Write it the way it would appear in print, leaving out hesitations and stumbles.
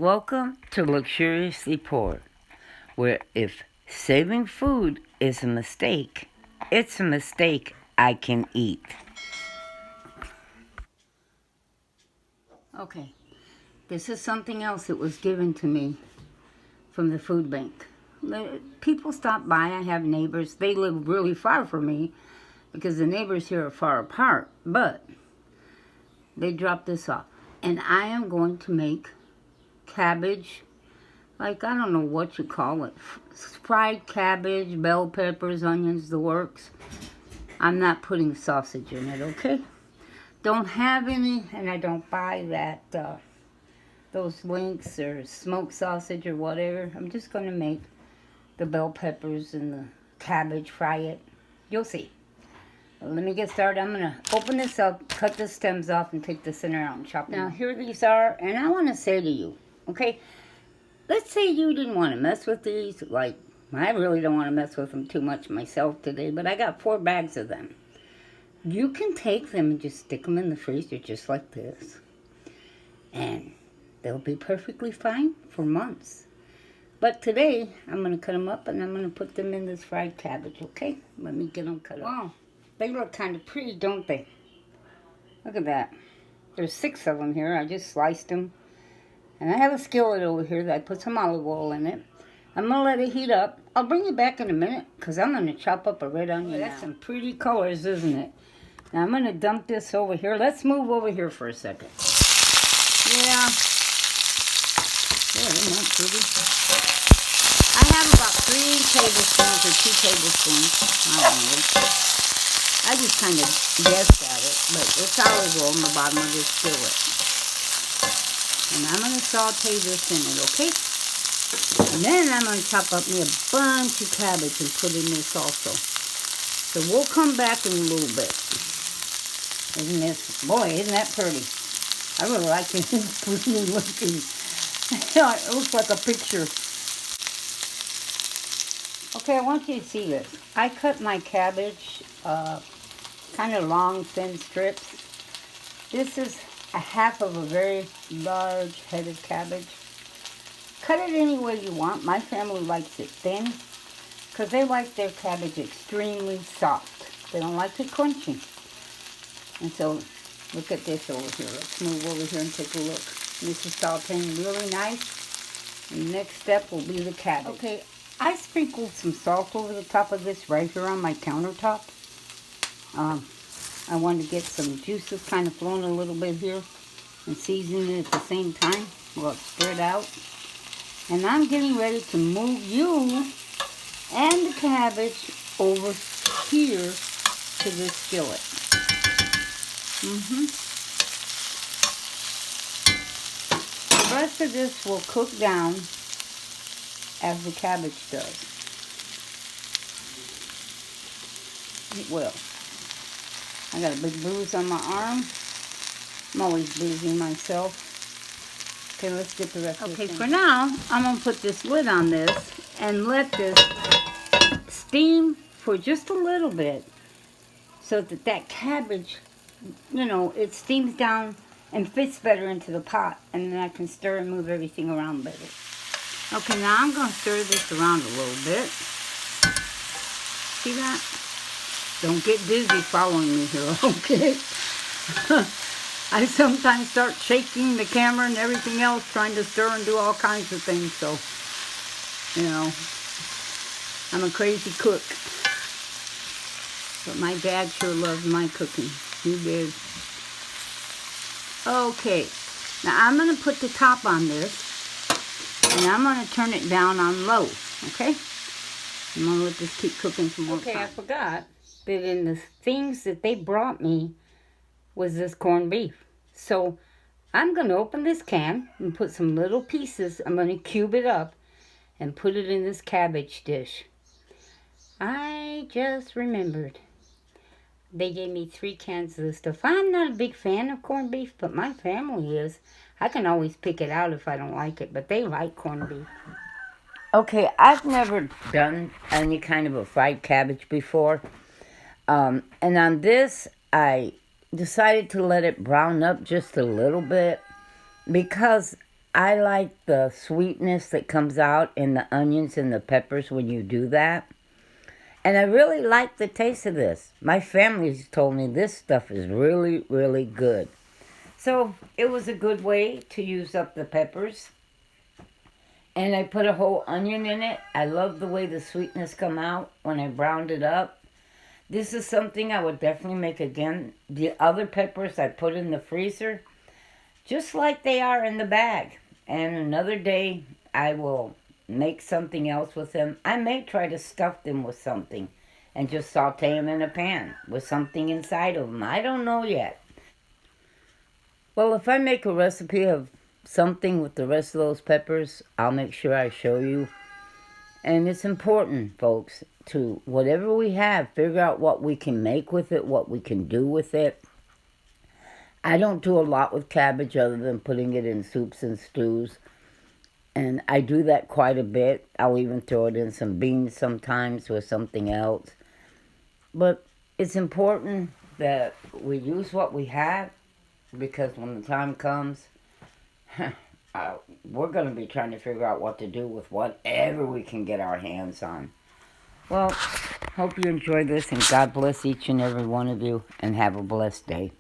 Welcome to Luxuriously Poor, where if saving food is a mistake, it's a mistake I can eat. Okay, this is something else that was given to me from the food bank. People stop by. I have neighbors. They live really far from me because the neighbors here are far apart, but they dropped this off. And I am going to make cabbage, like I don't know what you call it, fried cabbage, bell peppers, onions, the works. I'm not putting sausage in it, okay? Don't have any, and I don't buy that, those links or smoked sausage or whatever. I'm just going to make the bell peppers and the cabbage, fry it. You'll see. Well, let me get started. I'm going to open this up, cut the stems off, and take the center out and chop them. Now, here these are, and I want to say to you, okay, let's say you didn't want to mess with these. Like, I really don't want to mess with them too much myself today, but I got 4 bags of them. You can take them and just stick them in the freezer just like this. And they'll be perfectly fine for months. But today, I'm going to cut them up and I'm going to put them in this fried cabbage, okay? Let me get them cut up. Wow, they look kind of pretty, don't they? Look at that. There's 6 of them here. I just sliced them. And I have a skillet over here that I put some olive oil in it. I'm going to let it heat up. I'll bring you back in a minute because I'm going to chop up a red onion. That's some pretty colors, isn't it? Now I'm going to dump this over here. Let's move over here for a second. Yeah. Isn't that pretty? I have about 3 tablespoons or 2 tablespoons. I don't know. I just kind of guessed at it, but it's olive oil on the bottom of this skillet. And I'm going to saute this in it, okay? And then I'm going to chop up me a bunch of cabbage and put in this also. So we'll come back in a little bit. Isn't this, boy, isn't that pretty? I really like it. It's pretty looking. It looks like a picture. Okay, I want you to see this. I cut my cabbage kind of long, thin strips. This is a half of a very large head of cabbage. Cut it any way you want. My family likes it thin because they like their cabbage extremely soft. They don't like it crunchy. And so, look at this over here. Let's move over here and take a look. This is sauteing really nice. And the next step will be the cabbage. Okay, I sprinkled some salt over the top of this right here on my countertop. I wanted to get some juices kind of flowing a little bit here and season it at the same time while it's spread out. And I'm getting ready to move you and the cabbage over here to this skillet. The rest of this will cook down as the cabbage does. It will. I got a big bruise on my arm. I'm always bruising myself. Okay, let's get the rest of this. Okay, for now, I'm going to put this lid on this and let this steam for just a little bit so that that cabbage, you know, it steams down and fits better into the pot, and then I can stir and move everything around better. Okay, now I'm going to stir this around a little bit. See that? Don't get dizzy following me here, okay? I sometimes start shaking the camera and everything else, trying to stir and do all kinds of things, so, you know, I'm a crazy cook. But my dad sure loved my cooking. He did. Okay, now I'm going to put the top on this, and I'm going to turn it down on low, okay? I'm going to let this keep cooking some more time. Okay, I forgot that in the things that they brought me was this corned beef. So I'm going to open this can and put some little pieces. I'm going to cube it up and put it in this cabbage dish. I just remembered. They gave me 3 cans of this stuff. I'm not a big fan of corned beef, but my family is. I can always pick it out if I don't like it, but they like corned beef. Okay, I've never done any kind of a fried cabbage before. And on this, I decided to let it brown up just a little bit because I like the sweetness that comes out in the onions and the peppers when you do that. And I really like the taste of this. My family's told me this stuff is really, really good. So it was a good way to use up the peppers. And I put a whole onion in it. I love the way the sweetness come out when I browned it up. This is something I would definitely make again. The other peppers I put in the freezer, just like they are in the bag. And another day I will make something else with them. I may try to stuff them with something and just saute them in a pan with something inside of them. I don't know yet. Well, if I make a recipe of something with the rest of those peppers, I'll make sure I show you. And it's important, folks, to whatever we have, figure out what we can make with it, what we can do with it. I don't do a lot with cabbage other than putting it in soups and stews. And I do that quite a bit. I'll even throw it in some beans sometimes or something else. But it's important that we use what we have, because when the time comes, we're going to be trying to figure out what to do with whatever we can get our hands on. Well, hope you enjoy this, and God bless each and every one of you, and have a blessed day.